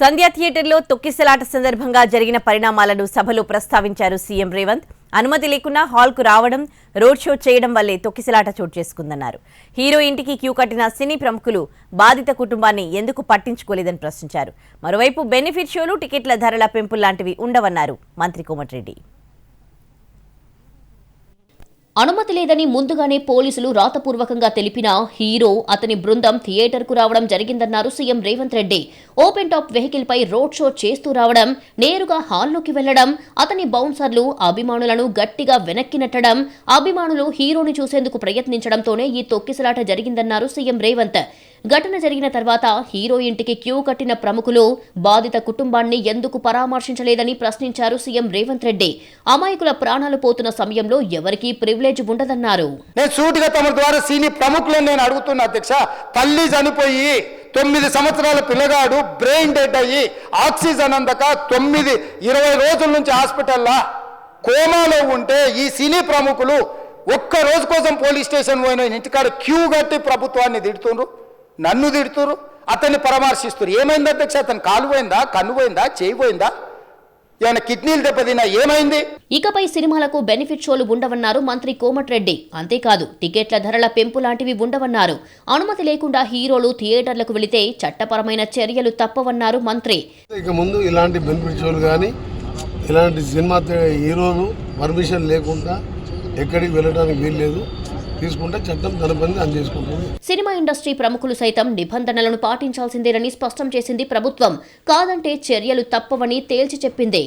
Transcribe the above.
సంధ్యా థియేటర్లో తొక్కిసలాట సందర్భంగా జరిగిన పరిణామాలను సభలో ప్రస్తావించారు సీఎం రేవంత్. అనుమతి లేకుండా హాల్కు రావడం, రోడ్ షో చేయడం వల్లే తొక్కిసలాట చోటు చేసుకుందన్నారు. హీరో ఇంటికి క్యూ కట్టిన సినీ ప్రముఖులు బాధిత కుటుంబాన్ని ఎందుకు పట్టించుకోలేదని ప్రశ్నించారు. మరోవైపు బెనిఫిట్ షోలు, టికెట్ల ధరల పెంపులాంటివి ఉండవన్నారు మంత్రి కోమటిరెడ్డి. అనుమతి లేదని ముందుగానే పోలీసులు రాతపూర్వకంగా తెలిపిన హీరో, అతని బృందం థియేటర్కు రావడం జరిగిందన్నారు CM Revanth Reddy. Open top vehicle పై రోడ్ షో చేస్తూ రావడం, నేరుగా హాల్లోకి వెళ్లడం, అతని బౌన్సర్లు అభిమానులను గట్టిగా వెనక్కి నెట్టడం, అభిమానులు హీరోని చూసేందుకు ప్రయత్నించడంతోనే ఈ తొక్కిసలాట జరిగిందన్నారు సీఎం రేవంత్. ఘటన జరిగిన తర్వాత హీరో ఇంటికి క్యూ కట్టిన ప్రముఖులు బాధిత కుటుంబాన్ని ఎందుకు పరామర్శించలేదని ప్రశ్నించారు సీఎం రేవంత్ రెడ్డి. అమాయకుల ప్రాణాలు పోతున్న సమయంలో ఎవరికీ ప్రివిలేజ్ ఉండదన్నారు. నేను సూటిగా తమ ద్వారా సీని ప్రముఖులను నేను అడుగుతున్నా అధ్యక్ష. తల్లి చనిపోయి 9 సంవత్సరాల పిల్లగాడు బ్రెయిన్ డెడ్ అయ్యి ఆక్సిజన్ అందక 20 రోజుల నుంచి హాస్పిటల్లో కోమాలో ఉంటే ఈ సినీ ప్రముఖులు ఒక్క రోజు కోసం పోలీస్ స్టేషన్ పోయిన ఇంటికాడ క్యూ కట్టి ప్రభుత్వాన్ని తిడుతున్నారు, నన్ను తిడుతున్నారు, అతన్ని పరామర్శిస్తున్నారు. ఏమైంది అధ్యక్ష? అతను కాలు పోయిందా, కన్ను పోయిందా, చేయి పోయిందా, ఏమైనా కిడ్నీలు దెబ్బతిన్నా, ఏమైంది? ఇకపై సినిమాలకు బెనిఫిట్ షోలు ఉండవన్నారు మంత్రి కోమటిరెడ్డి. అంతేకాదు టికెట్ల ధరల పెంపు లాంటివి ఉండవన్నారు. అనుమతి లేకుండా హీరోలు థియేటర్లకు వెళితే చట్టపరమైన చర్యలు తప్పవన్నారు మంత్రి. ఇక ముందు ఇలాంటి బెనిఫిట్ షోలు కానీ ఇలాంటి సినిమా హీరోలు పర్మిషన్ లేకుండా ఎక్కడికి వెళ్ళడానికి వీల్లేదు. తీసుకుంటే చట్టం తన పని అని చేసుకుంటుంది. సినిమా ఇండస్ట్రీ ప్రముఖులు సైతం నిబంధనలను పాటించాల్సిందేనని స్పష్టం చేసింది ప్రభుత్వం. కాదంటే చర్యలు తప్పవని తేల్చి చెప్పింది.